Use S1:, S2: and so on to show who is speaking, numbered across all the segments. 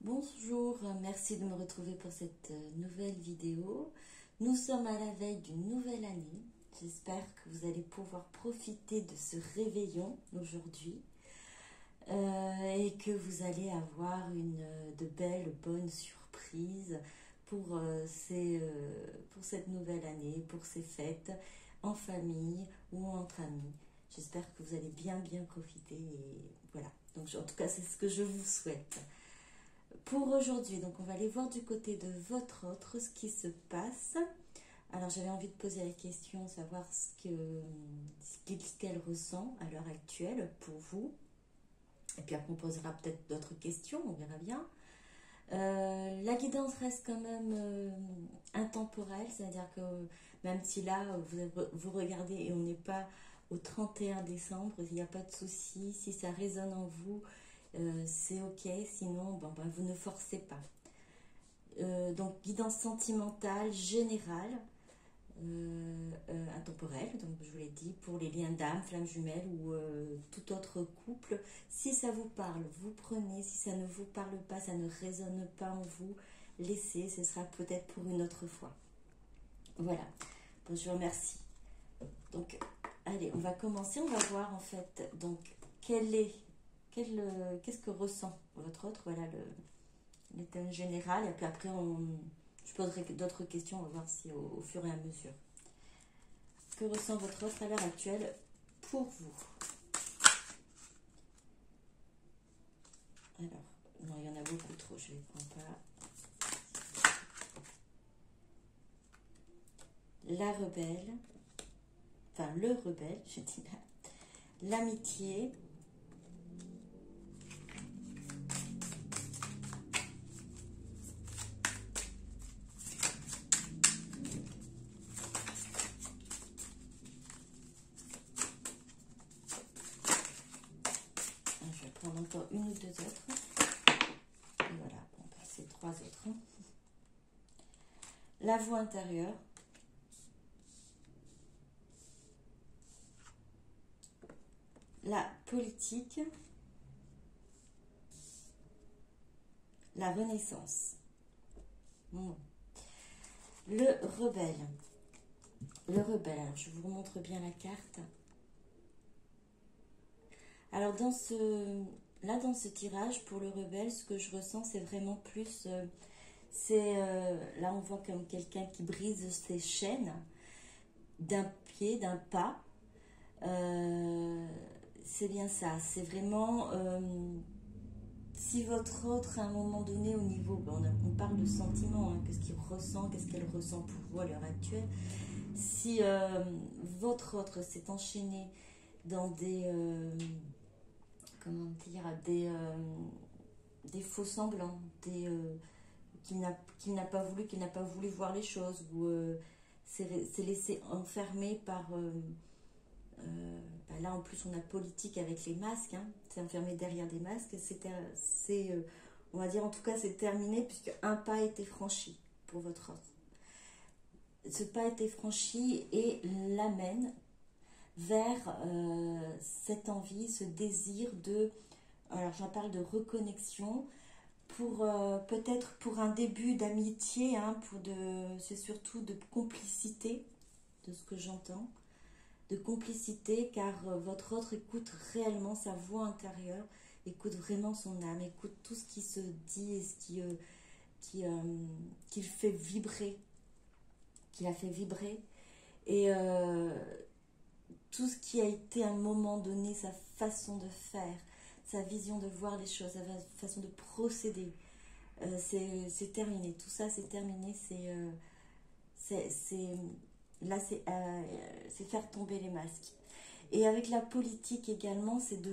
S1: Bonjour, merci de me retrouver pour cette nouvelle vidéo. Nous sommes à la veille d'une nouvelle année. J'espère que vous allez pouvoir profiter de ce réveillon aujourd'hui et que vous allez avoir de belles, bonnes surprises pour cette nouvelle année, pour ces fêtes en famille ou entre amis. J'espère que vous allez bien profiter et voilà. Donc en tout cas, c'est ce que je vous souhaite. Pour aujourd'hui, donc on va aller voir du côté de votre autre ce qui se passe. Alors j'avais envie de poser la question, savoir ce qu'elle ressent à l'heure actuelle pour vous. Et puis après on posera peut-être d'autres questions, on verra bien. La guidance reste quand même intemporelle, c'est-à-dire que même si là vous regardez et on n'est pas au 31 décembre, il n'y a pas de souci, si ça résonne en vous, c'est ok, sinon vous ne forcez pas. Donc guidance sentimentale générale, intemporelle, donc je vous l'ai dit, pour les liens d'âme, flammes jumelles ou tout autre couple. Si ça vous parle, vous prenez. Si ça ne vous parle pas, ça ne résonne pas en vous, laissez, ce sera peut-être pour une autre fois. Voilà, bon, je vous remercie. Donc allez, on va commencer, on va voir en fait donc qu'est-ce que ressent votre autre, voilà le thème général, et puis après je poserai d'autres questions, on va voir si au fur et à mesure. Que ressent votre autre à l'heure actuelle pour vous? Alors, non, il y en a beaucoup trop, je ne les prends pas. La rebelle, enfin le rebelle, je dis là. L'amitié. Je vais prendre encore une ou deux autres. Et voilà, bon, c'est trois autres. La voix intérieure. La politique. La renaissance. Bon. Le rebelle. Le rebelle, alors je vous montre bien la carte. Alors dans ce tirage, pour le rebelle, ce que je ressens, c'est vraiment plus... là, on voit comme quelqu'un qui brise ses chaînes d'un pied, d'un pas. C'est bien ça. C'est vraiment... si votre autre, à un moment donné, au niveau... on parle de sentiments, hein, qu'est-ce qu'il ressent, qu'est-ce qu'elle ressent pour vous à l'heure actuelle. Si votre autre s'est enchaîné dans comment dire, des faux semblants, qu'il n'a pas voulu voir les choses, ou s'est laissé enfermer par... là en plus on a politique avec les masques, hein, c'est enfermé derrière des masques, on va dire en tout cas c'est terminé puisque un pas a été franchi pour votre autre. Ce pas a été franchi et l'amène vers cette envie, ce désir de... Alors j'en parle de reconnexion, pour peut-être pour un début d'amitié, hein, c'est surtout de complicité, de ce que j'entends, de complicité, car votre autre écoute réellement sa voix intérieure, écoute vraiment son âme, écoute tout ce qui se dit et ce qui fait vibrer, qui la fait vibrer, et tout ce qui a été à un moment donné sa façon de faire, sa vision de voir les choses, sa façon de procéder, c'est terminé. Tout ça, c'est terminé. Là, c'est faire tomber les masques. Et avec la politique également, c'est de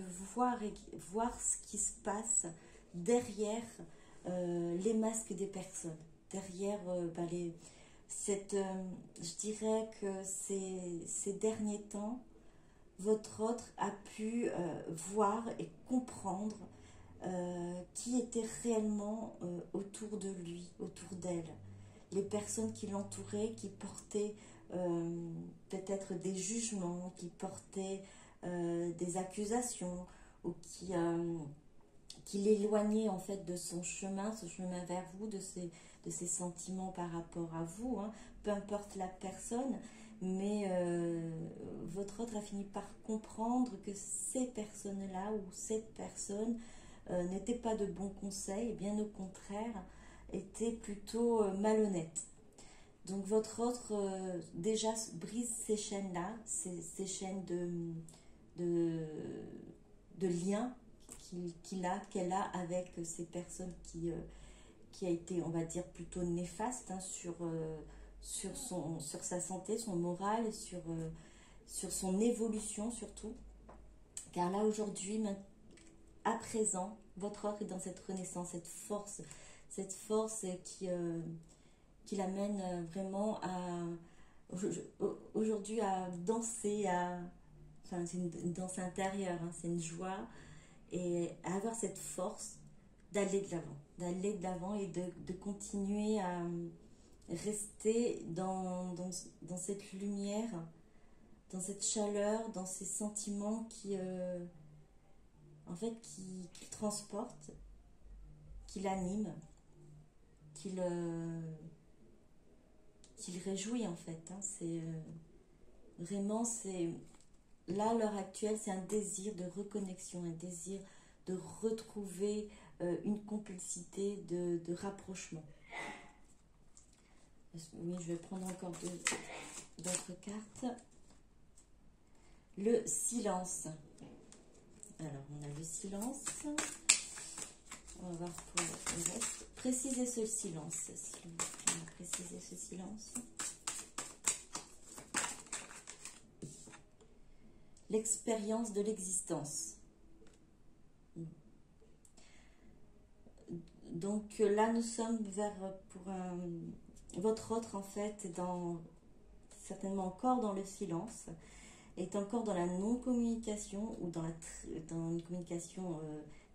S1: voir ce qui se passe derrière les masques des personnes, derrière je dirais que ces derniers temps, votre autre a pu voir et comprendre qui était réellement autour de lui, autour d'elle. Les personnes qui l'entouraient, qui portaient peut-être des jugements, qui portaient des accusations, ou qui l'éloignait en fait de son chemin vers vous, de ses sentiments par rapport à vous, hein, peu importe la personne, mais votre autre a fini par comprendre que ces personnes-là ou cette personne n'était pas de bons conseils, bien au contraire, était plutôt malhonnête. Donc votre autre déjà brise ces chaînes-là, ces chaînes de, de liens qu'elle a avec ces personnes qui a été, on va dire, plutôt néfaste, hein, sur sa santé, son moral, sur son évolution surtout. Car là aujourd'hui, à présent, votre autre est dans cette renaissance, cette force qui l'amène vraiment aujourd'hui à danser, enfin c'est une danse intérieure, hein, c'est une joie, et à avoir cette force d'aller de l'avant et de continuer à rester dans cette lumière, dans cette chaleur, dans ces sentiments en fait, qui transporte, qui l'anime, qui le réjouit en fait. Hein. C'est vraiment, c'est là à l'heure actuelle, c'est un désir de reconnexion, un désir de retrouver une complicité, de rapprochement. Oui, je vais prendre encore d'autres cartes. Le silence. Alors, on a le silence. On va voir pour le reste. Précisez ce silence, s'il vous plaît. Précisez ce silence. L'expérience de l'existence. Donc là, nous sommes pour votre autre, en fait, certainement encore dans le silence, est encore dans la non-communication ou dans une communication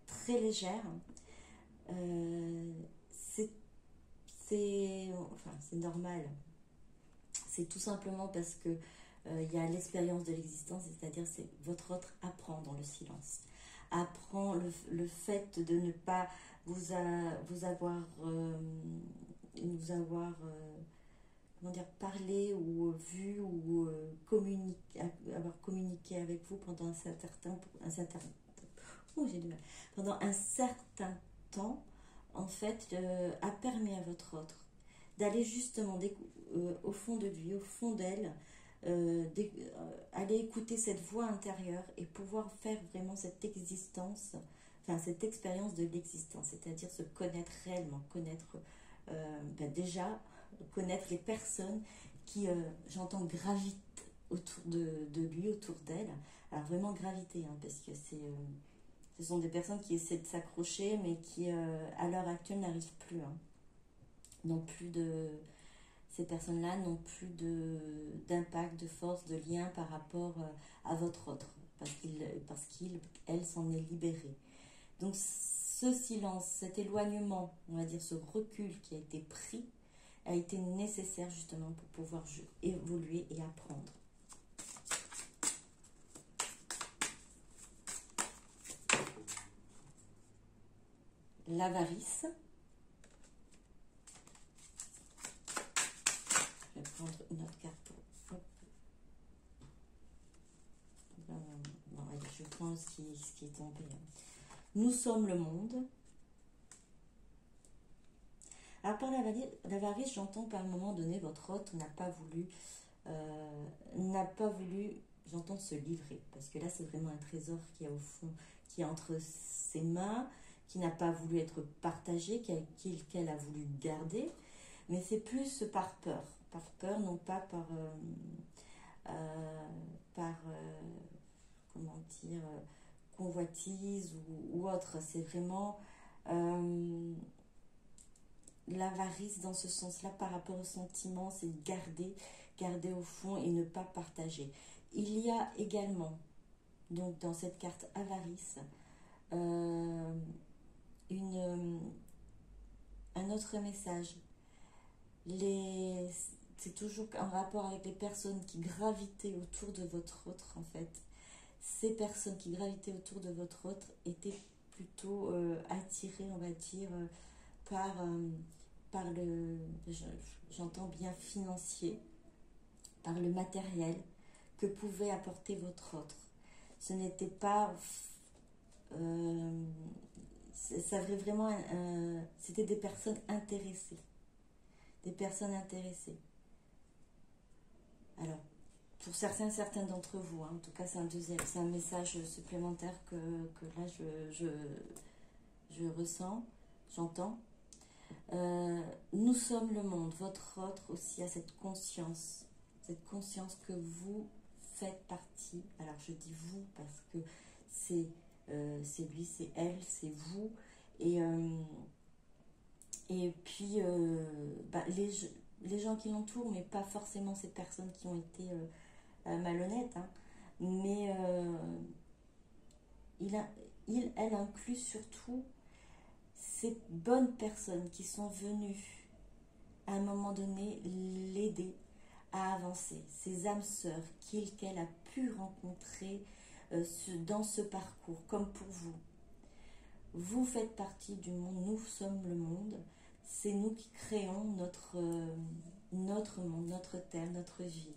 S1: très légère. C'est normal. C'est tout simplement parce que il y a l'expérience de l'existence, c'est-à-dire c'est votre autre apprend dans le silence, apprend le fait de ne pas vous avoir comment dire, parlé ou vu ou avoir communiqué avec vous pendant pendant un certain temps, en fait, a permis à votre autre d'aller justement au fond de lui, au fond d'elle, aller écouter cette voix intérieure et pouvoir faire vraiment cette existence, enfin cette expérience de l'existence, c'est-à-dire se connaître réellement, connaître déjà, connaître les personnes qui, j'entends, gravitent autour de lui, autour d'elle. Alors vraiment graviter, hein, parce que ce sont des personnes qui essaient de s'accrocher, mais qui, à l'heure actuelle, n'arrivent plus. Hein. Ces personnes-là n'ont plus d'impact, de force, de lien par rapport à votre autre, parce qu'elle s'en est libérée. Donc ce silence, cet éloignement, on va dire ce recul qui a été pris, a été nécessaire justement pour pouvoir évoluer et apprendre. L'avarice. Je vais prendre une autre carte pour... Non, allez, je prends ce qui est tombé. Nous sommes le monde. Alors par l'avarice, j'entends qu'à un moment donné, votre hôte n'a pas voulu, j'entends, se livrer. Parce que là, c'est vraiment un trésor qui est au fond, qui est entre ses mains, qui n'a pas voulu être partagé, qu'elle a voulu garder. Mais c'est plus par peur. Par peur, non pas par comment dire, convoitise ou autre. C'est vraiment... l'avarice dans ce sens-là par rapport au sentiment, c'est garder au fond et ne pas partager. Il y a également, donc dans cette carte avarice, un autre message. C'est toujours en rapport avec les personnes qui gravitaient autour de votre autre, en fait. Ces personnes qui gravitaient autour de votre autre étaient plutôt attiré, on va dire, par, par le, j'entends bien financier, par le matériel que pouvait apporter votre autre. Ce n'était pas... ça avait vraiment... c'était des personnes intéressées. Des personnes intéressées. Alors, pour certains d'entre vous, hein, en tout cas c'est un message supplémentaire que là je ressens, j'entends. Nous sommes le monde, votre autre aussi a cette conscience que vous faites partie. Alors je dis vous parce que c'est lui, c'est elle, c'est vous. Et puis les gens qui l'entourent, mais pas forcément ces personnes qui ont été malhonnêtes, hein, mais elle inclut surtout ces bonnes personnes qui sont venues à un moment donné l'aider à avancer, ces âmes sœurs qu'elle a pu rencontrer dans ce parcours, comme pour vous. Vous faites partie du monde, nous sommes le monde, c'est nous qui créons notre monde, notre terre, notre vie.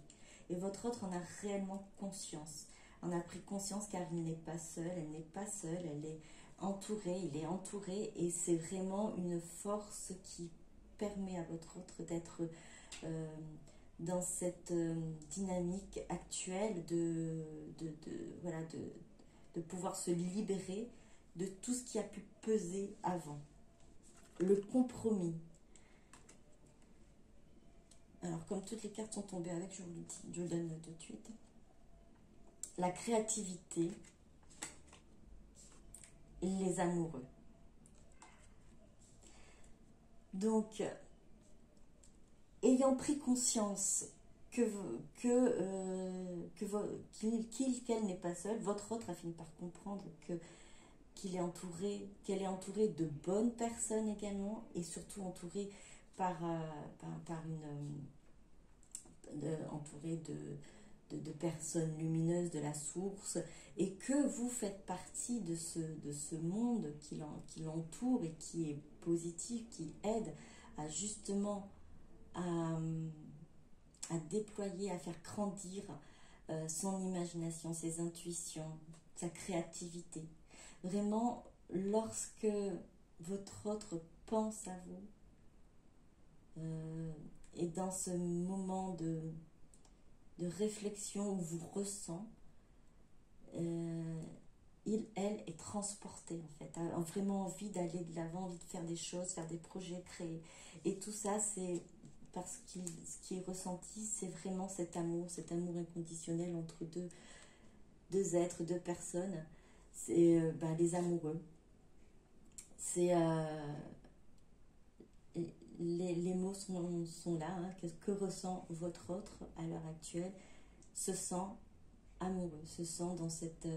S1: Et votre autre en a réellement conscience, en a pris conscience car il n'est pas seul, elle n'est pas seule, elle est entourée, il est entouré, et c'est vraiment une force qui permet à votre autre d'être dans cette dynamique actuelle de pouvoir se libérer de tout ce qui a pu peser avant. Le compromis. Alors, comme toutes les cartes sont tombées avec, je vous le dis, je le donne tout de suite. La créativité, les amoureux. Donc, ayant pris conscience qu'elle n'est pas seule, votre autre a fini par comprendre qu'elle est entourée de bonnes personnes également, et surtout entourée entourée de personnes lumineuses de la source, et que vous faites partie de ce monde qui l'entoure et qui est positif, qui aide à justement à déployer, à faire grandir son imagination, ses intuitions, sa créativité. Vraiment, lorsque votre autre pense à vous, et dans ce moment de réflexion où vous ressent, elle est transportée en fait, a vraiment envie d'aller de l'avant, envie de faire des choses, faire des projets, créer. Et tout ça, c'est parce que ce qui est ressenti, c'est vraiment cet amour inconditionnel entre deux êtres, deux personnes. C'est les amoureux. C'est les mots sont là, hein. Que ressent votre autre à l'heure actuelle? Se sent amoureux, se sent dans cette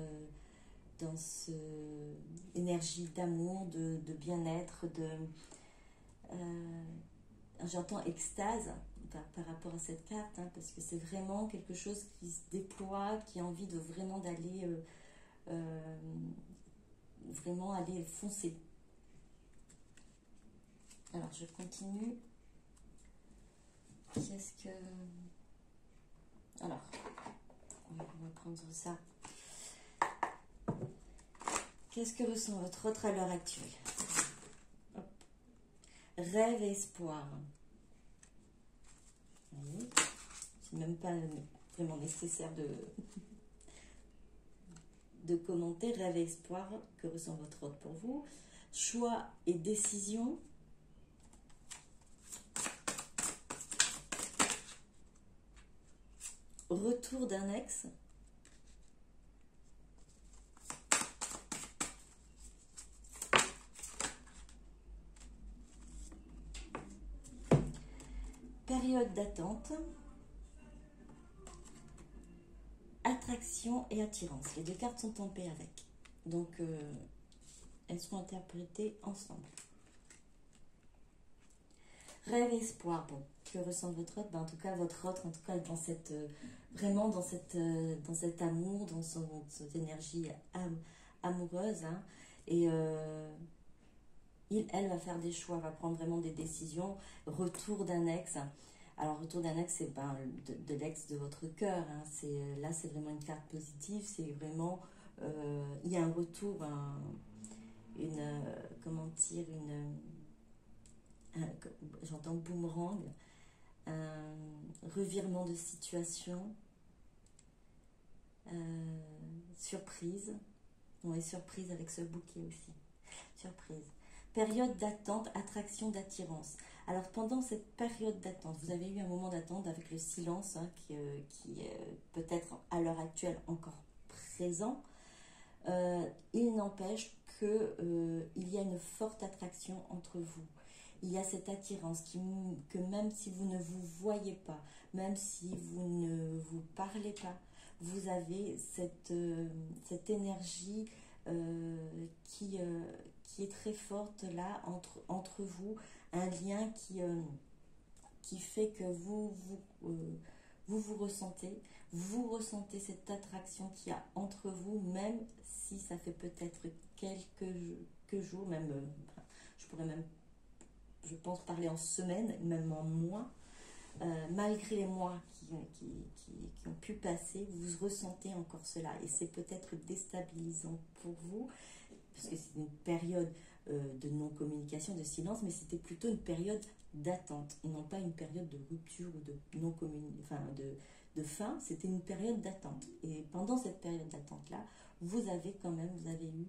S1: énergie d'amour, de bien-être, j'entends extase par rapport à cette carte, hein, parce que c'est vraiment quelque chose qui se déploie, qui a envie de vraiment d'aller vraiment aller foncer. Alors je continue. Alors, on va prendre ça. Qu'est-ce que ressent votre autre à l'heure actuelle? Hop. Rêve et espoir. Oui. C'est même pas vraiment nécessaire de commenter. Rêve et espoir, que ressent votre autre pour vous? Choix et décision. Retour d'un ex. Période d'attente. Attraction et attirance. Les deux cartes sont en paix avec. Donc, elles sont interprétées ensemble. Rêve et espoir. Bon, que ressent votre autre? En tout cas, votre autre, en tout cas, est dans cette, vraiment dans cet amour, dans cette énergie amoureuse, hein. Et elle va faire des choix, va prendre vraiment des décisions. Retour d'un ex. Alors, retour d'un ex, c'est ben, de l'ex de votre cœur. Hein. Là, c'est vraiment une carte positive. C'est vraiment, il y a un retour, comment dire, j'entends boomerang, un revirement de situation, surprise. On est surprise avec ce bouquet aussi. Surprise. Période d'attente, attraction, d'attirance. Alors pendant cette période d'attente, vous avez eu un moment d'attente avec le silence hein, qui est peut-être à l'heure actuelle encore présent. Il n'empêche qu'il y a une forte attraction entre vous. Il y a cette attirance que même si vous ne vous voyez pas, même si vous ne vous parlez pas, vous avez cette énergie qui est très forte là entre vous, un lien qui fait que vous ressentez cette attraction qu'il y a entre vous, même si ça fait peut-être quelques jours, même, je pourrais même, je pense, parler en semaines, même en mois, malgré les mois qui ont pu passer, vous ressentez encore cela, et c'est peut-être déstabilisant pour vous, parce que c'est une période de non-communication, de silence, mais c'était plutôt une période d'attente, et non pas une période de rupture ou de non-communication, enfin de fin, c'était une période d'attente. Et pendant cette période d'attente-là, vous avez eu,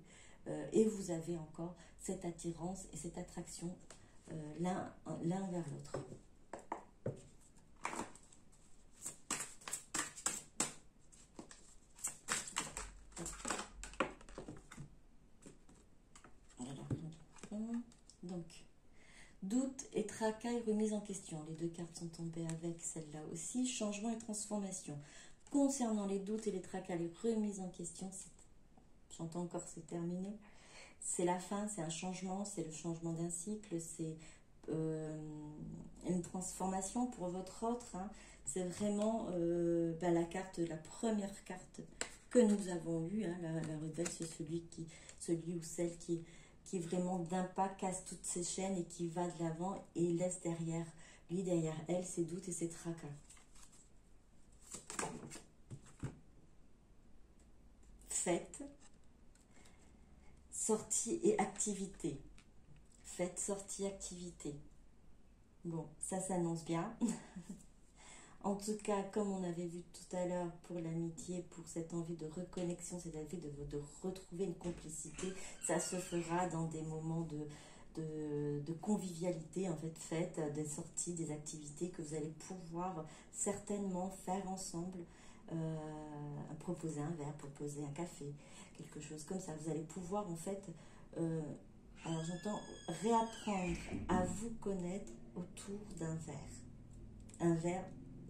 S1: et vous avez encore cette attirance et cette attraction l'un vers l'autre. Donc, doute et tracas et remise en question. Les deux cartes sont tombées avec celle-là aussi. Changement et transformation. Concernant les doutes et les tracas, les remises en question, j'entends encore c'est terminé. C'est la fin, c'est un changement, c'est le changement d'un cycle, c'est une transformation pour votre autre. Hein. C'est vraiment la première carte que nous avons eue. Hein. La rebelle, c'est celui ou celle qui vraiment d'un pas casse toutes ses chaînes et qui va de l'avant et laisse derrière elle, ses doutes et ses tracas. Fête, sortie et activité. Fête, sortie, activité. Bon, ça s'annonce bien. En tout cas, comme on avait vu tout à l'heure pour l'amitié, pour cette envie de reconnexion, cette envie de retrouver une complicité, ça se fera dans des moments de convivialité, en fait, fête, des sorties, des activités que vous allez pouvoir certainement faire ensemble, proposer un verre, proposer un café, quelque chose comme ça. Vous allez pouvoir, en fait, alors j'entends réapprendre à vous connaître autour d'un verre. Un verre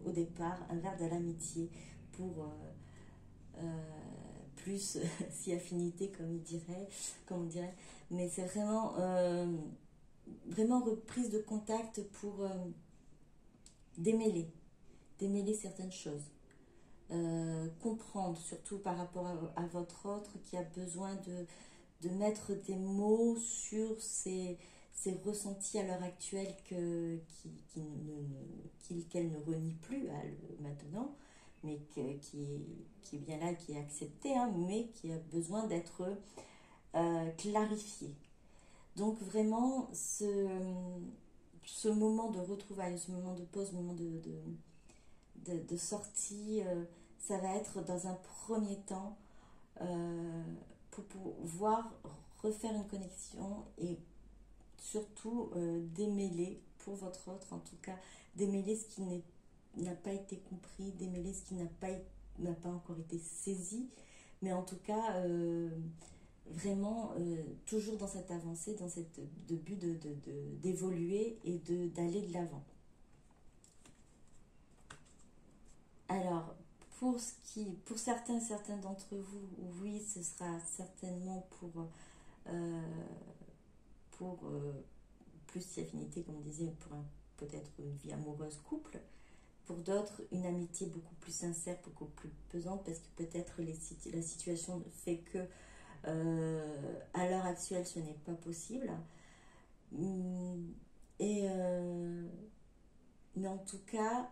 S1: au départ, un verre de l'amitié pour plus si affinité comme on dirait, mais c'est vraiment reprise de contact pour démêler certaines choses, comprendre surtout par rapport à votre autre qui a besoin de mettre des mots sur ses ressentis à l'heure actuelle qu'elle ne renie plus maintenant, mais qui est bien là, qui est accepté, hein, mais qui a besoin d'être clarifié. Donc vraiment, ce moment de retrouvailles, ce moment de pause, ce moment de sortie, ça va être dans un premier temps pour pouvoir refaire une connexion et surtout démêler pour votre autre, en tout cas démêler ce qui n'a pas été compris, démêler ce qui n'a pas encore été saisi, mais en tout cas vraiment toujours dans cette avancée, dans cette but d'évoluer et d'aller de l'avant. Alors pour certains d'entre vous, oui, ce sera certainement pour plus si affinité, comme on disait, pour peut-être une vie amoureuse couple. Pour d'autres, une amitié beaucoup plus sincère, beaucoup plus pesante, parce que peut-être la situation fait que À l'heure actuelle, ce n'est pas possible. Et mais en tout cas,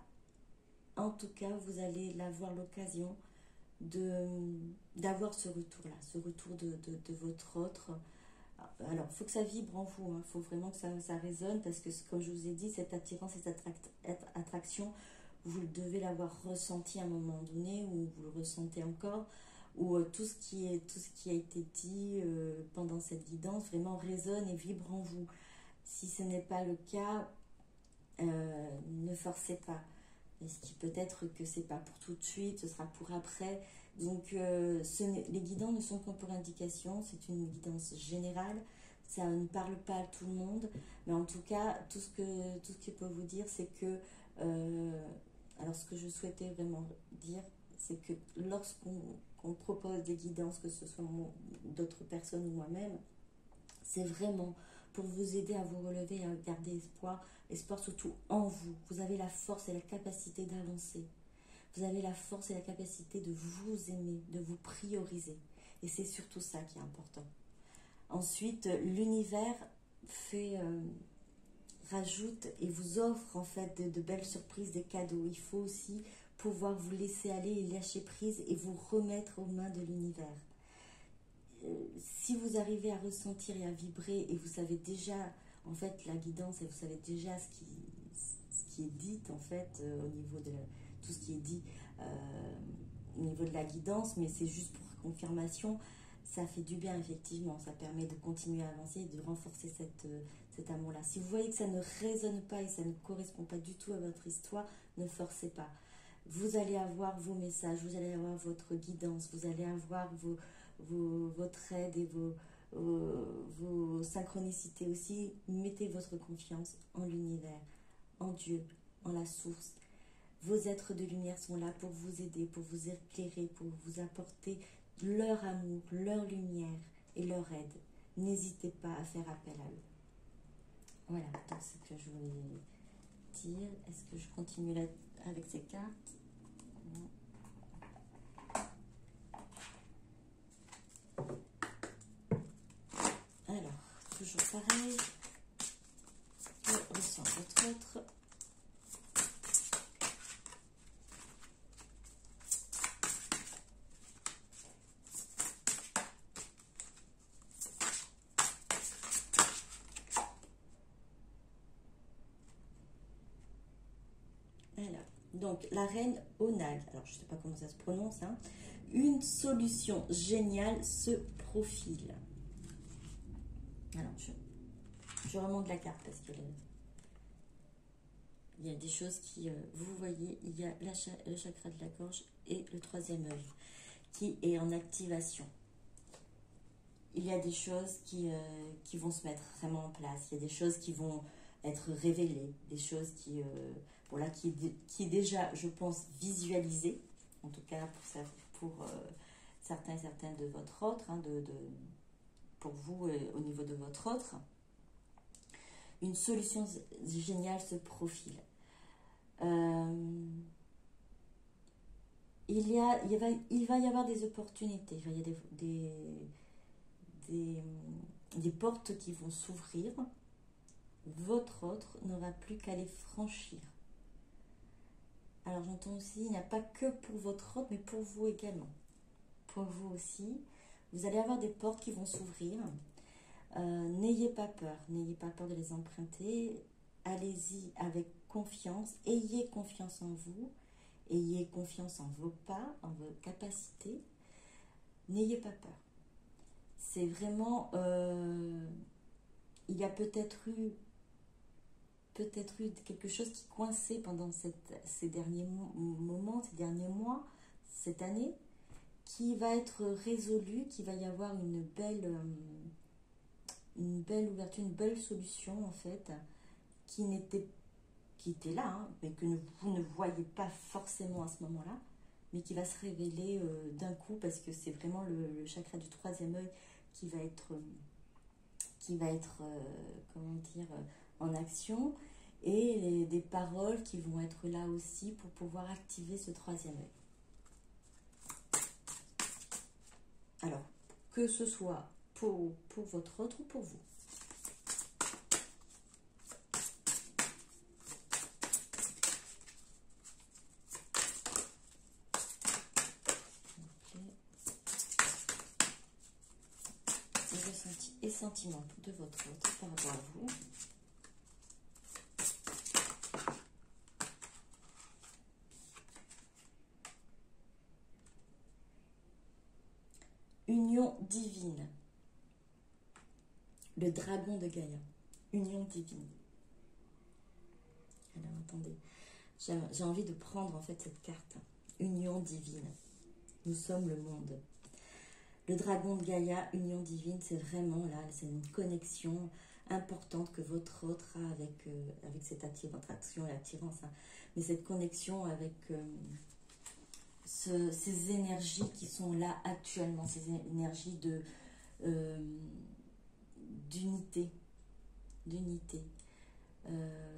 S1: vous allez avoir l'occasion d'avoir ce retour-là, ce retour de votre autre. Alors, il faut que ça vibre en vous, il faut vraiment que ça résonne, parce que, comme je vous ai dit, cette attirance, cette attraction, vous devez l'avoir ressenti à un moment donné, ou vous le ressentez encore, ou tout ce qui a été dit pendant cette guidance vraiment résonne et vibre en vous. Si ce n'est pas le cas, ne forcez pas. Ce qui peut être que c'est pas pour tout de suite, ce sera pour après. Donc les guidances ne sont que pour indication, c'est une guidance générale. Ça ne parle pas à tout le monde, mais en tout cas, tout ce que je peux vous dire, c'est que alors ce que je souhaitais vraiment dire, c'est que lorsqu'on propose des guidances, que ce soit d'autres personnes ou moi-même, c'est vraiment pour vous aider à vous relever et à garder espoir surtout en vous. Vous avez la force et la capacité d'avancer. Vous avez la force et la capacité de vous aimer, de vous prioriser. Et c'est surtout ça qui est important. Ensuite, l'univers rajoute et vous offre en fait de belles surprises, des cadeaux. Il faut aussi pouvoir vous laisser aller et lâcher prise et vous remettre aux mains de l'univers. Si vous arrivez à ressentir et à vibrer, et vous savez déjà en fait la guidance, et vous savez déjà ce qui est dit en fait au niveau de tout ce qui est dit au niveau de la guidance, mais c'est juste pour confirmation, ça fait du bien effectivement, ça permet de continuer à avancer et de renforcer cet amour-là. Si vous voyez que ça ne résonne pas et ça ne correspond pas du tout à votre histoire, ne forcez pas. Vous allez avoir vos messages, vous allez avoir votre guidance, vous allez avoir votre aide et vos synchronicités aussi. Mettez votre confiance en l'univers, en Dieu, en la source. Vos êtres de lumière sont là pour vous aider, pour vous éclairer, pour vous apporter leur amour, leur lumière et leur aide. N'hésitez pas à faire appel à eux. Voilà, donc c'est ce que je voulais dire. Est-ce que je continue là avec ces cartes? Alors, toujours pareil. Je ressens votre autre. Donc, la reine Onag, alors je ne sais pas comment ça se prononce, hein. Une solution géniale se profile. Alors, je remonte la carte parce que il y a des choses qui, vous voyez, il y a le chakra de la gorge et le troisième œil qui est en activation. Il y a des choses qui vont se mettre vraiment en place, il y a des choses qui vont être révélées, des choses qui est déjà, je pense, visualisée, en tout cas pour certains et certaines de votre autre, hein, pour vous au niveau de votre autre. Une solution géniale se profile. Il va y avoir des opportunités, il va y avoir des portes qui vont s'ouvrir. Votre autre n'aura plus qu'à les franchir. Alors j'entends aussi, il n'y a pas que pour votre autre, mais pour vous également. Pour vous aussi, vous allez avoir des portes qui vont s'ouvrir. N'ayez pas peur de les emprunter. Allez-y avec confiance, ayez confiance en vous, ayez confiance en vos pas, en vos capacités. N'ayez pas peur. C'est vraiment, il y a peut-être eu quelque chose qui coinçait pendant ces derniers moments, ces derniers mois, cette année, qui va être résolu, qui va y avoir une belle ouverture, une belle solution en fait, qui était là, hein, mais que vous ne voyez pas forcément à ce moment-là, mais qui va se révéler d'un coup, parce que c'est vraiment le chakra du troisième œil qui va être en action, et des paroles qui vont être là aussi pour pouvoir activer ce troisième œil. Alors, que ce soit pour votre autre ou pour vous. Les ressentis et sentiments de votre autre par rapport à vous. Union divine. Le dragon de Gaïa. Union divine. Alors attendez, j'ai envie de prendre en fait cette carte. Union divine. Nous sommes le monde. Le dragon de Gaïa, union divine, c'est vraiment là, c'est une connexion importante que votre autre a avec cette attraction et attirance. Hein. Mais cette connexion avec ces énergies qui sont là actuellement, ces énergies d'unité,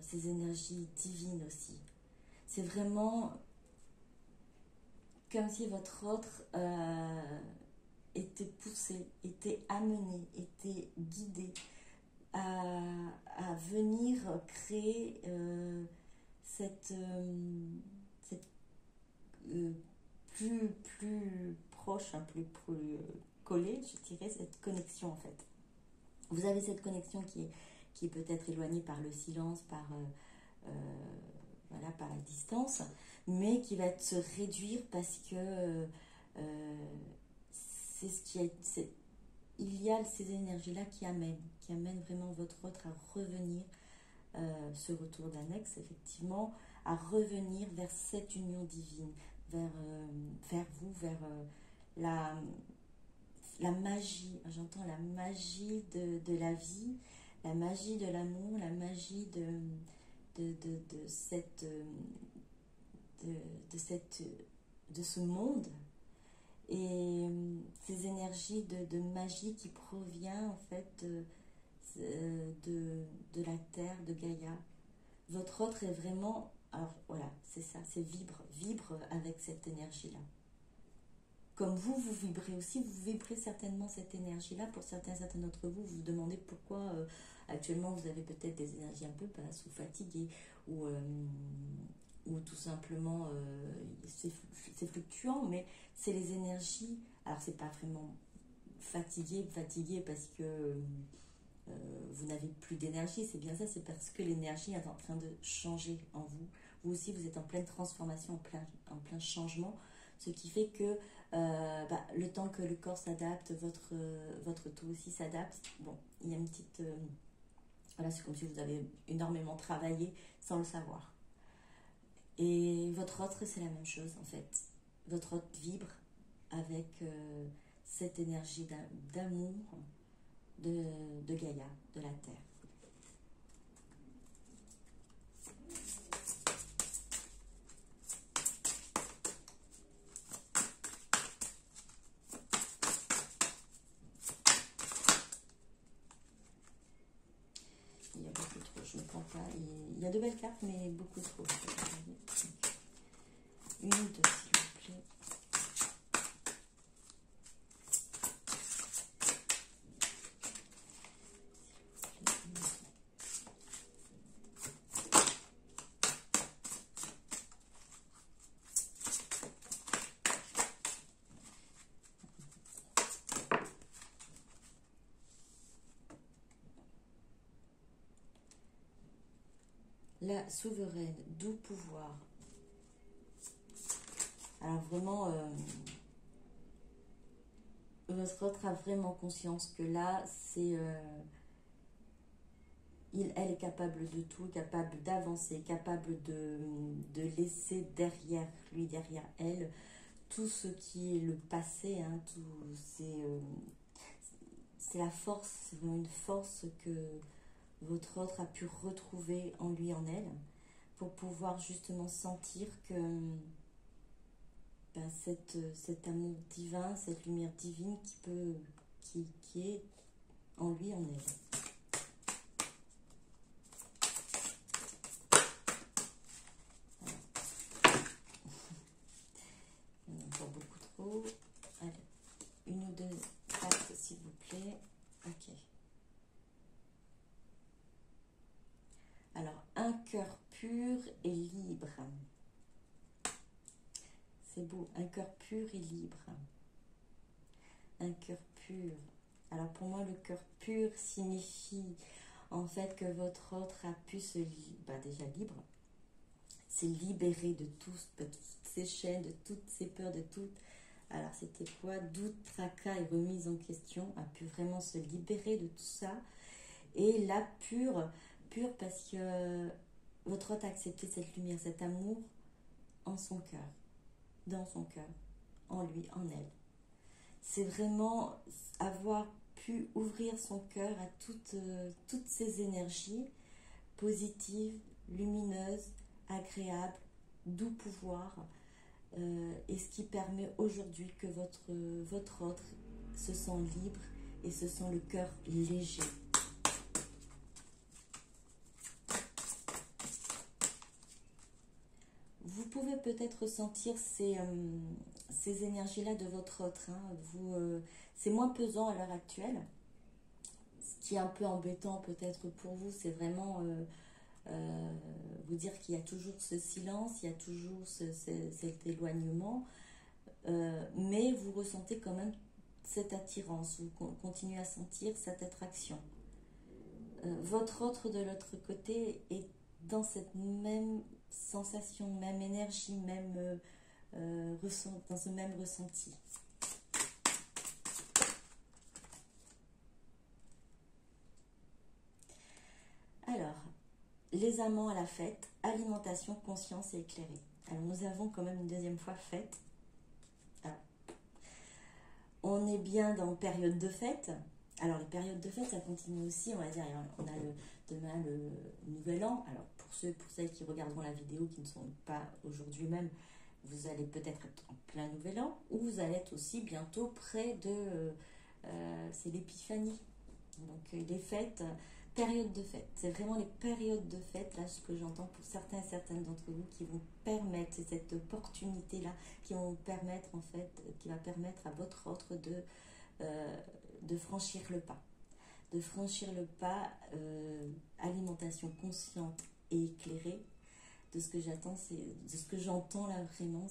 S1: ces énergies divines aussi. C'est vraiment comme si votre autre était poussé, était amené, était guidé à venir créer cette plus proche, hein, plus collée, je dirais, cette connexion en fait. Vous avez cette connexion qui est peut-être éloignée par le silence, par la distance, mais qui va se réduire parce que c'est ce qui est, il y a ces énergies-là qui amènent vraiment votre autre à revenir, ce retour d'annexe, effectivement, à revenir vers cette union divine, vers vous, vers la magie, j'entends la magie de la vie, la magie de l'amour, la magie de ce monde, et ces énergies de magie qui provient en fait de la terre, de Gaïa. Votre autre est vraiment, alors voilà, c'est ça, c'est vibre avec cette énergie-là. Comme vous vibrez aussi, vous vibrez certainement cette énergie-là. Pour certains d'entre vous, vous vous demandez pourquoi actuellement vous avez peut-être des énergies un peu basses ou fatiguées, ou tout simplement c'est fluctuant, mais c'est les énergies. Alors c'est pas vraiment fatigué parce que vous n'avez plus d'énergie, c'est bien ça, c'est parce que l'énergie est en train de changer en vous. Vous aussi, vous êtes en pleine transformation, en plein changement, ce qui fait que le temps que le corps s'adapte, votre tout aussi s'adapte. Bon, il y a une petite... voilà, c'est comme si vous avez énormément travaillé sans le savoir. Et votre autre, c'est la même chose en fait. Votre autre vibre avec cette énergie d'amour de Gaïa, de la Terre. Il y a beaucoup trop, je ne prends pas. Il y a de belles cartes, mais beaucoup trop. Une ou deux, s'il vous plaît. La souveraine, doux pouvoir. Alors vraiment, votre autre a vraiment conscience que là, c'est... elle est capable de tout, capable d'avancer, capable de laisser derrière lui, derrière elle, tout ce qui est le passé, hein, c'est la force, c'est une force que votre autre a pu retrouver en lui, en elle, pour pouvoir justement sentir que cet amour divin, cette lumière divine qui est en lui, en elle. Encore beaucoup trop. Allez, une ou deux cartes un cœur pur et libre. C'est beau, un cœur pur et libre. Un cœur pur. Alors pour moi, le cœur pur signifie en fait que votre autre a pu se déjà libre, s'est libéré de toutes ces chaînes, de toutes ces peurs, de toutes. Alors c'était quoi? Doute, tracas et remise en question, a pu vraiment se libérer de tout ça. Et là, pure parce que votre autre a accepté cette lumière, cet amour en son cœur, dans son cœur, en lui, en elle. C'est vraiment avoir pu ouvrir son cœur à toutes ces énergies positives, lumineuses, agréables, doux pouvoir, et ce qui permet aujourd'hui que votre autre se sent libre et se sent le cœur léger. Vous pouvez peut-être ressentir ces énergies-là de votre autre. Hein. C'est moins pesant à l'heure actuelle. Ce qui est un peu embêtant peut-être pour vous, c'est vraiment vous dire qu'il y a toujours ce silence, il y a toujours cet éloignement. Mais vous ressentez quand même cette attirance, vous continuez à sentir cette attraction. Votre autre de l'autre côté est dans cette même sensation, même énergie, dans ce même ressenti. Alors, les amants à la fête, alimentation, conscience et éclairée. Alors, nous avons quand même une deuxième fois fête. Alors, on est bien dans période de fête. Alors, les périodes de fête, ça continue aussi, on va dire, on a demain le nouvel an. Alors, pour celles qui regarderont la vidéo, qui ne sont pas aujourd'hui même, vous allez peut-être être en plein nouvel an, ou vous allez être aussi bientôt près de... c'est l'épiphanie. Donc, les fêtes, période de fête. C'est vraiment les périodes de fête, là, ce que j'entends pour certains et certaines d'entre vous, qui vont permettre, c'est cette opportunité-là, qui va permettre à votre autre de franchir le pas. De franchir le pas, alimentation consciente et éclairée. De ce que j'entends là vraiment,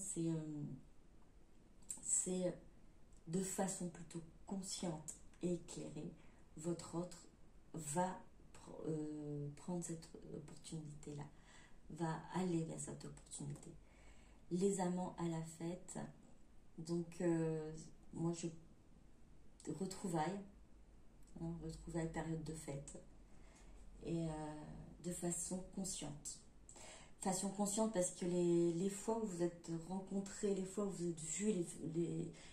S1: c'est de façon plutôt consciente et éclairée, votre autre va prendre cette opportunité-là, va aller vers cette opportunité. Les amants à la fête, donc moi je retrouvailles, période de fête, et de façon consciente. Façon consciente parce que les fois où vous êtes rencontrés, les fois où vous êtes vus,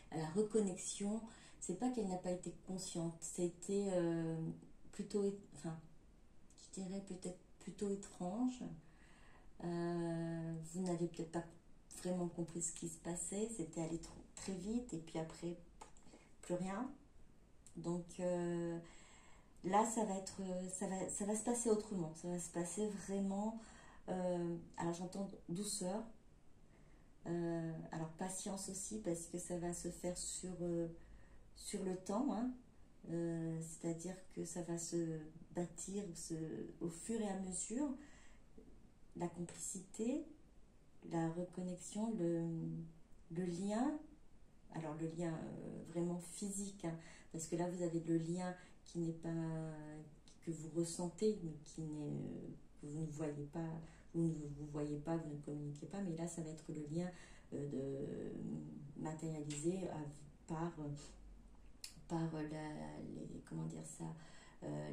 S1: à la reconnexion, c'est pas qu'elle n'a pas été consciente, c'était plutôt, je dirais peut-être plutôt étrange. Vous n'avez peut-être pas vraiment compris ce qui se passait, c'était allé très vite et puis après plus rien. Donc là ça va se passer autrement, ça va se passer vraiment. Alors j'entends douceur, alors patience aussi parce que ça va se faire sur le temps, hein. C'est-à-dire que ça va se bâtir au fur et à mesure, la complicité, la reconnexion, le lien, alors le lien vraiment physique, hein, parce que là vous avez le lien qui n'est pas, que vous ressentez, mais que vous ne voyez pas, vous ne vous voyez pas, vous ne communiquez pas, mais là ça va être le lien matérialisé par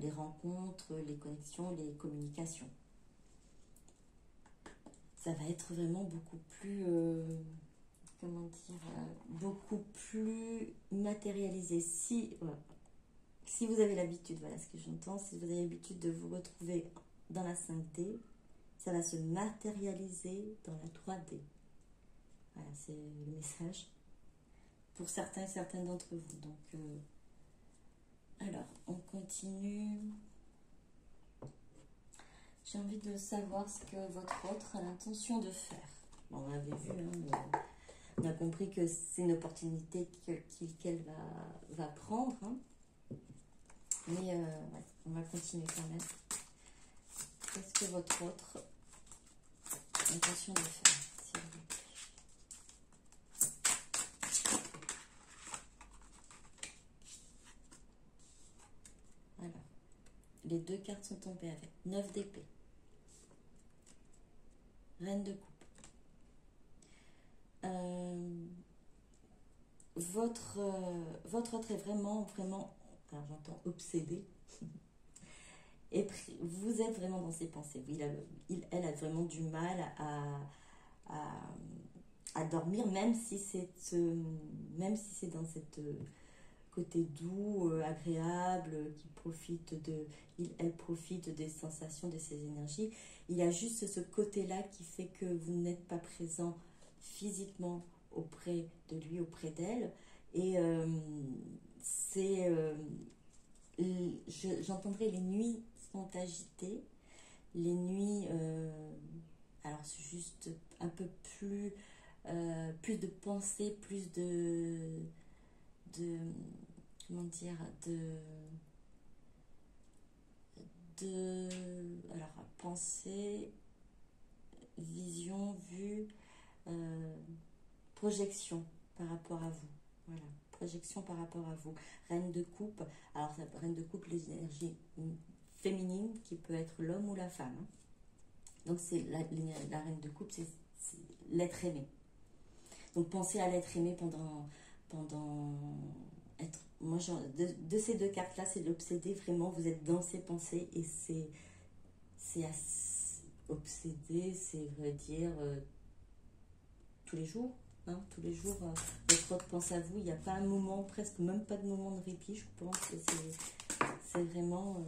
S1: les rencontres, les connexions, les communications. Ça va être vraiment beaucoup plus, beaucoup plus matérialisé. Si vous avez l'habitude, voilà ce que j'entends, si vous avez l'habitude de vous retrouver dans la 5D, ça va se matérialiser dans la 3D. Voilà, c'est le message pour certains et certaines d'entre vous. Donc, alors, on continue. J'ai envie de savoir ce que votre autre a l'intention de faire. Bon, on avait vu, hein, on a compris que c'est une opportunité qu'elle va prendre. Hein. Mais ouais, on va continuer quand même. Qu'est-ce que votre autre a l'intention de faire, s'il vous plaît. Alors, les deux cartes sont tombées avec 9 d'épée, reine de coupe. Votre autre est vraiment, alors j'entends obsédé, et vous êtes vraiment dans ses pensées. Elle a vraiment du mal à dormir, même si c'est dans cette côté doux, agréable, elle profite des sensations, de ses énergies. Il y a juste ce côté-là qui fait que vous n'êtes pas présent physiquement auprès de lui, auprès d'elle. Et j'entendrai les nuits sont agitées, les nuits, alors c'est juste un peu plus de pensée, plus de comment dire, alors pensée, vision, vue, projection par rapport à vous. Voilà, projection par rapport à vous. Reine de coupe, alors reine de coupe, les énergies féminines qui peut être l'homme ou la femme. Donc c'est la reine de coupe, c'est l'être aimé. Donc pensez à l'être aimé pendant être. Moi, de ces deux cartes-là, c'est l'obsédé. Vraiment, vous êtes dans ses pensées et c'est obsédé, c'est vrai dire tous les jours. Hein, tous les jours, votre autre pense à vous. Il n'y a pas un moment, presque même pas de moment de répit. Je pense que c'est vraiment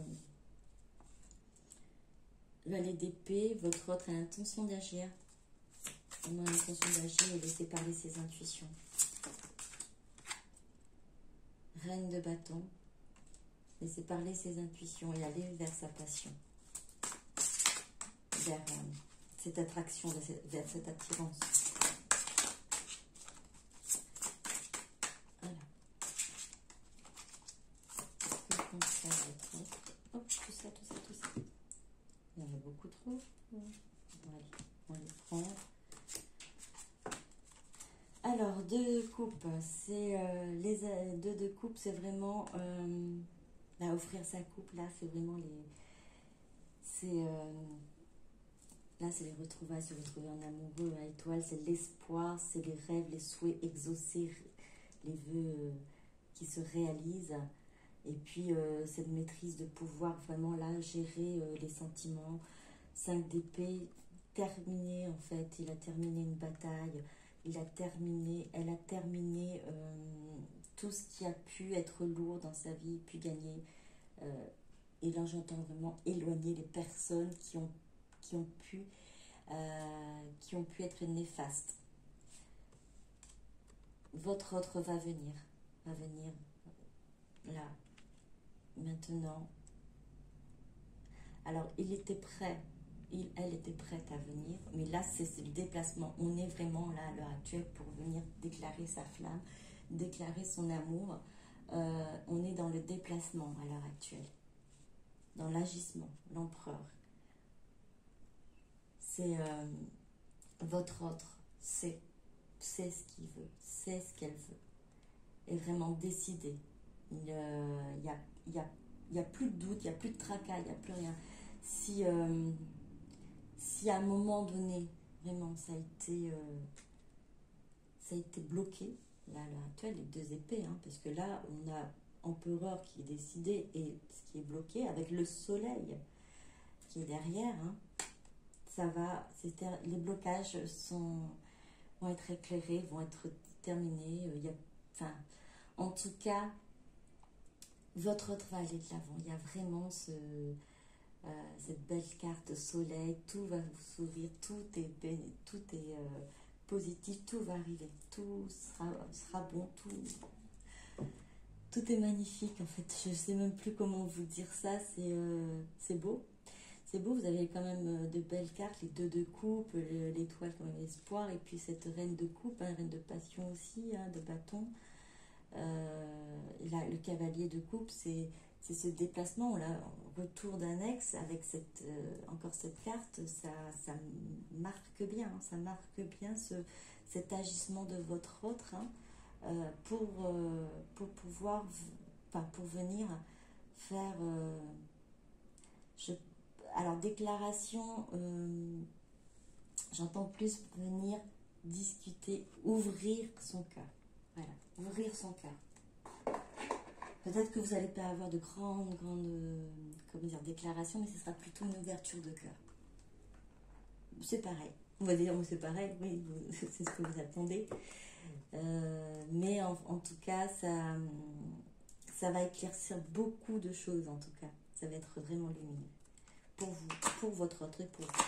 S1: l'allée d'épée. Votre autre a l'intention d'agir. On a l'intention d'agir et laisser parler ses intuitions. Reine de bâton. Laisser parler ses intuitions et aller vers sa passion. Vers cette attraction, vers cette attirance. Hop, tout ça. Il y en a beaucoup trop. Allez, on va les prendre. Alors, deux de coupe, c'est les deux de coupe, c'est vraiment offrir sa coupe. Là, c'est vraiment là, c'est les retrouvailles, se retrouver en amoureux à étoile, c'est l'espoir, c'est les rêves, les souhaits exaucés, les vœux qui se réalisent. Et puis, cette maîtrise de pouvoir vraiment là gérer les sentiments. 5 d'épée, terminé en fait. Il a terminé une bataille. Elle a terminé tout ce qui a pu être lourd dans sa vie, puis gagner. Et là, j'entends vraiment éloigner les personnes qui ont pu être néfastes. Votre autre va venir là. Maintenant, alors il était prêt, elle était prête à venir, mais là c'est le déplacement. On est vraiment là à l'heure actuelle pour venir déclarer sa flamme, déclarer son amour. On est dans le déplacement à l'heure actuelle, dans l'agissement, l'empereur. C'est votre autre, c'est ce qu'il veut, c'est ce qu'elle veut, et vraiment décidé. Il y a plus de doute, il n'y a plus de tracas, il n'y a plus rien. Si à un moment donné, vraiment, ça a été bloqué, là, à l'heure actuelle, les deux épées, hein, parce que là, on a empereur qui est décidé et ce qui est bloqué, avec le soleil qui est derrière, hein, les blocages vont être éclairés, vont être terminés. En tout cas, votre autre va aller de l'avant. Il y a vraiment cette belle carte soleil, tout va vous sourire, tout est positif, tout va arriver, tout sera bon, tout est magnifique en fait. Je ne sais même plus comment vous dire ça, c'est beau. C'est beau, vous avez quand même de belles cartes, les deux de coupe, l'étoile comme l'espoir, et puis cette reine de coupe, hein, reine de passion aussi, hein, de bâton. Là, le cavalier de coupe, c'est c'est ce déplacement, là, retour d'un ex avec encore cette carte, ça marque bien, hein, ça marque bien cet agissement de votre autre, hein, pour pouvoir, enfin, pour venir faire, alors déclaration, j'entends plus venir discuter, ouvrir son cœur, voilà, ouvrir son cœur. Peut-être que vous n'allez pas avoir de grandes comment dire, déclarations, mais ce sera plutôt une ouverture de cœur. C'est pareil. On va dire, c'est pareil, oui, c'est ce que vous attendez. Mais en tout cas, ça va éclaircir beaucoup de choses, en tout cas. Ça va être vraiment lumineux. Pour vous, pour votre autre et pour vous.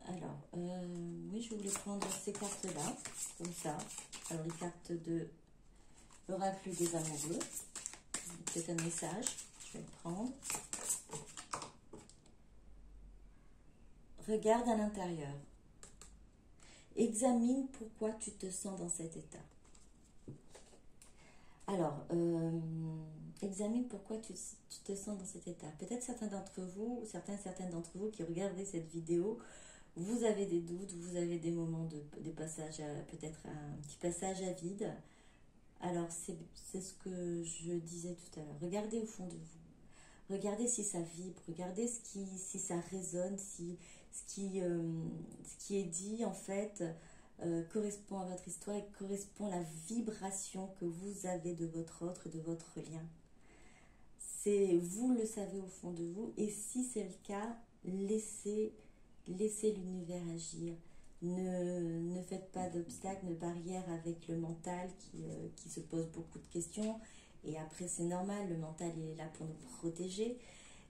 S1: Alors, oui, je voulais prendre ces cartes-là, comme ça. Alors, les cartes de l'oracle des amoureux. C'est un message, je vais le prendre. Regarde à l'intérieur. Examine pourquoi tu te sens dans cet état. Alors, examine pourquoi tu te sens dans cet état. Peut-être certaines d'entre vous qui regardez cette vidéo, vous avez des doutes, vous avez des moments de passage, peut-être un petit passage à vide. Alors, c'est ce que je disais tout à l'heure. Regardez au fond de vous. Regardez si ça vibre. Regardez si ça résonne, si ce qui est dit, en fait, correspond à votre histoire et correspond à la vibration que vous avez de votre autre, de votre lien. Vous le savez au fond de vous. Et si c'est le cas, laissez l'univers agir. Ne faites pas d'obstacles, de barrières avec le mental qui se pose beaucoup de questions. Et après, c'est normal, le mental il est là pour nous protéger.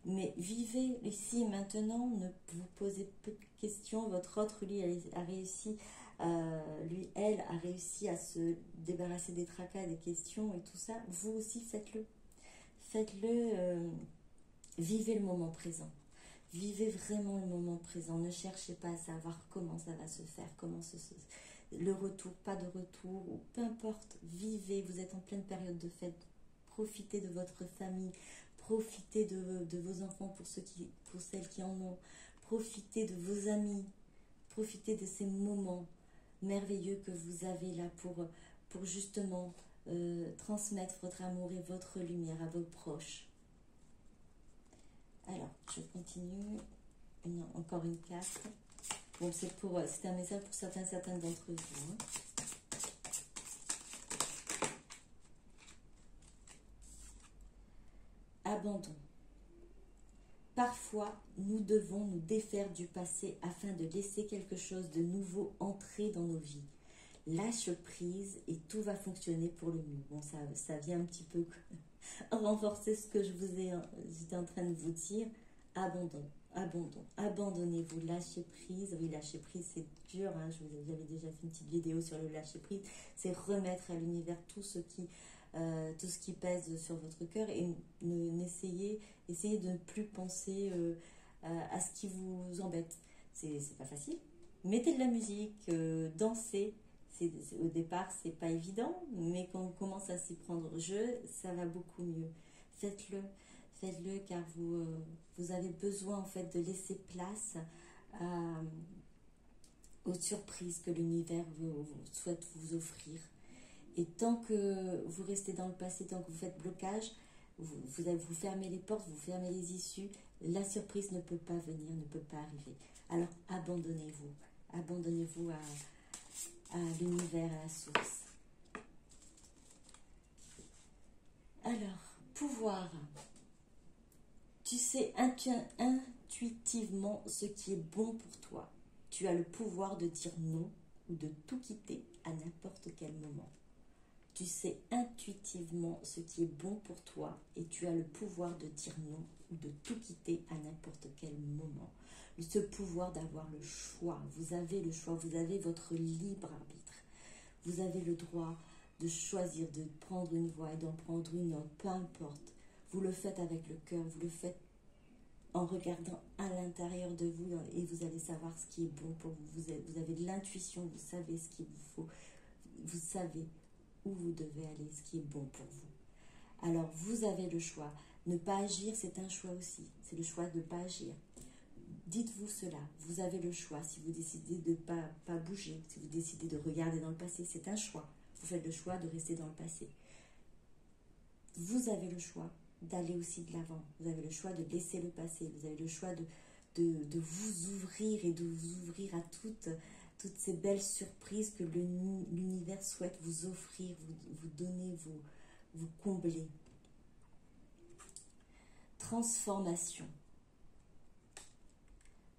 S1: Mais vivez ici et maintenant, ne vous posez peu de questions. Votre autre, lui, a réussi, elle a réussi à se débarrasser des tracas, des questions et tout ça. Vous aussi, faites-le. Faites-le, vivez le moment présent. Vivez vraiment le moment présent. Ne cherchez pas à savoir comment ça va se faire, le retour, pas de retour, ou peu importe. Vivez, vous êtes en pleine période de fête. Profitez de votre famille, profitez de vos enfants pour celles qui en ont. Profitez de vos amis, profitez de ces moments merveilleux que vous avez là pour justement transmettre votre amour et votre lumière à vos proches. Alors, je continue. Encore une carte. Bon, c'est un message pour certaines d'entre vous. Hein. Abandon. Parfois, nous devons nous défaire du passé afin de laisser quelque chose de nouveau entrer dans nos vies. Lâche prise et tout va fonctionner pour le mieux. Bon, ça vient un petit peu renforcer ce que j'étais en train de vous dire. Abandonnez-vous, lâchez prise. Oui, lâcher prise, c'est dur, hein. J'avais déjà fait une petite vidéo sur le lâcher prise. C'est remettre à l'univers tout ce qui pèse sur votre cœur et essayez de ne plus penser à ce qui vous embête. C'est pas facile. Mettez de la musique, dansez. Au départ, c'est pas évident, mais quand on commence à s'y prendre jeu, ça va beaucoup mieux. Faites-le car vous avez besoin en fait de laisser place aux surprises que l'univers souhaite vous offrir. Et tant que vous restez dans le passé, tant que vous faites blocage, vous fermez les portes, vous fermez les issues, la surprise ne peut pas venir, ne peut pas arriver. Alors abandonnez-vous à l'univers, à la source. Alors, pouvoir. Tu sais intuitivement ce qui est bon pour toi. Tu as le pouvoir de dire non ou de tout quitter à n'importe quel moment. Tu sais intuitivement ce qui est bon pour toi et tu as le pouvoir de dire non ou de tout quitter à n'importe quel moment. Ce pouvoir d'avoir le choix. Vous avez le choix, vous avez votre libre arbitre. Vous avez le droit de choisir, de prendre une voie et d'en prendre une autre, peu importe. Vous le faites avec le cœur, vous le faites en regardant à l'intérieur de vous et vous allez savoir ce qui est bon pour vous. Vous avez de l'intuition, vous savez ce qu'il vous faut, vous savez où vous devez aller, ce qui est bon pour vous. Alors, vous avez le choix. Ne pas agir, c'est un choix aussi. C'est le choix de ne pas agir. Dites-vous cela. Vous avez le choix. Si vous décidez de ne pas bouger, si vous décidez de regarder dans le passé, c'est un choix. Vous faites le choix de rester dans le passé. Vous avez le choix d'aller aussi de l'avant. Vous avez le choix de laisser le passé. Vous avez le choix de vous ouvrir et de vous ouvrir à toutes ces belles surprises que l'univers souhaite vous offrir, vous donner, vous combler. Transformation.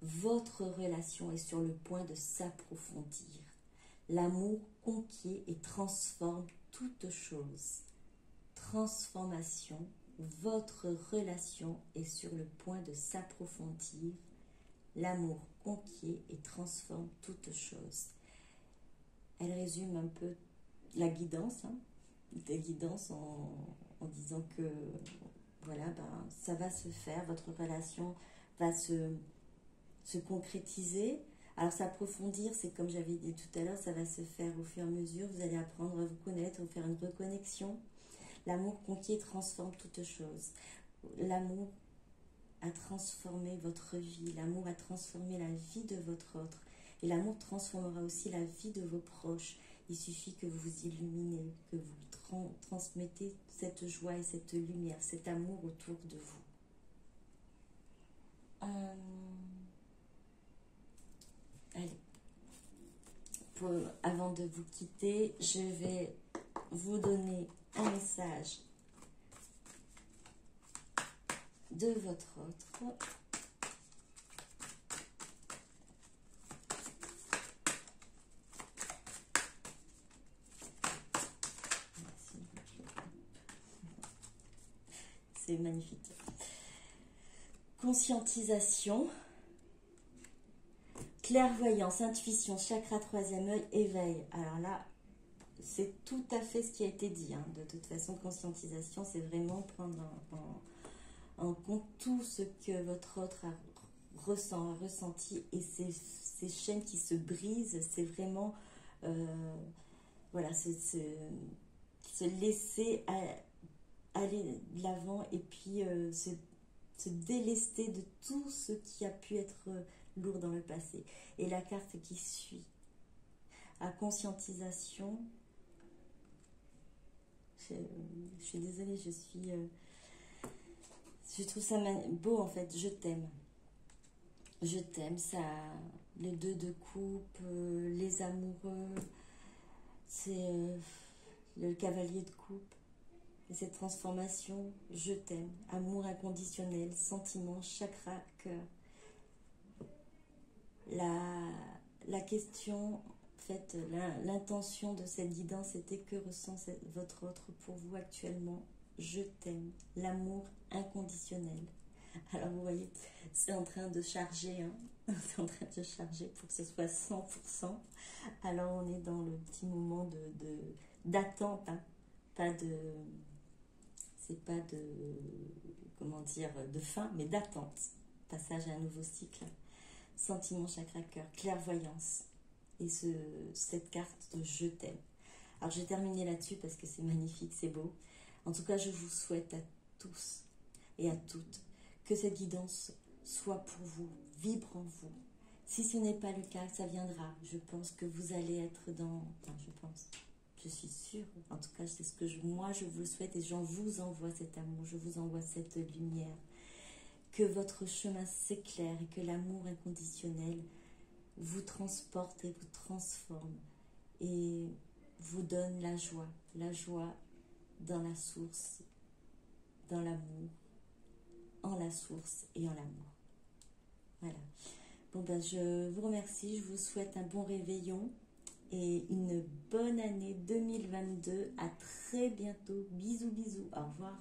S1: Votre relation est sur le point de s'approfondir. L'amour conquiert et transforme toute chose. Transformation. Votre relation est sur le point de s'approfondir. L'amour conquiert et transforme toute chose. Elle résume un peu la guidance, la guidance en disant que voilà, ça va se faire, votre relation va se concrétiser. Alors s'approfondir, c'est comme j'avais dit tout à l'heure, ça va se faire au fur et à mesure, vous allez apprendre à vous connaître, à faire une reconnexion. L'amour conquiert transforme toute chose. L'amour a transformé votre vie, l'amour a transformé la vie de votre autre. Et l'amour transformera aussi la vie de vos proches. Il suffit que vous vous illuminez, que vous transmettez cette joie et cette lumière, cet amour autour de vous. Allez, avant de vous quitter, je vais vous donner un message de votre autre. C'est magnifique. Conscientisation, clairvoyance, intuition, chakra troisième œil, éveil. Alors là, c'est tout à fait ce qui a été dit. De toute façon, conscientisation, c'est vraiment prendre en compte tout ce que votre autre a ressenti et ces chaînes qui se brisent, c'est vraiment voilà, se laisser aller de l'avant et puis se délester de tout ce qui a pu être lourd dans le passé. Et la carte qui suit, à conscientisation, je suis désolée, je trouve ça beau en fait, je t'aime. Je t'aime, ça, les deux de coupe, les amoureux, c'est le cavalier de coupe. Et cette transformation, je t'aime, amour inconditionnel, sentiment, chakra, cœur. La question, en fait, l'intention de cette guidance était que ressent votre autre pour vous actuellement. Je t'aime, l'amour inconditionnel. Alors vous voyez, c'est en train de charger, c'est en train de charger pour que ce soit 100%. Alors on est dans le petit moment d'attente, c'est pas de, comment dire, de fin, mais d'attente. Passage à un nouveau cycle. Sentiment, chakra, cœur, clairvoyance. Et cette carte de je t'aime. Alors je vais terminer là-dessus parce que c'est magnifique, c'est beau. En tout cas, je vous souhaite à tous et à toutes que cette guidance soit pour vous, vibre en vous. Si ce n'est pas le cas, ça viendra. Je pense que vous allez être je suis sûre. En tout cas, c'est ce que moi je vous souhaite et j'en vous envoie cet amour, je vous envoie cette lumière. Que votre chemin s'éclaire et que l'amour inconditionnel vous transporte et vous transforme et vous donne la joie dans la source, dans l'amour, en la source et en l'amour. Voilà. Bon je vous remercie, je vous souhaite un bon réveillon et une bonne année 2022. À très bientôt. Bisous, bisous. Au revoir.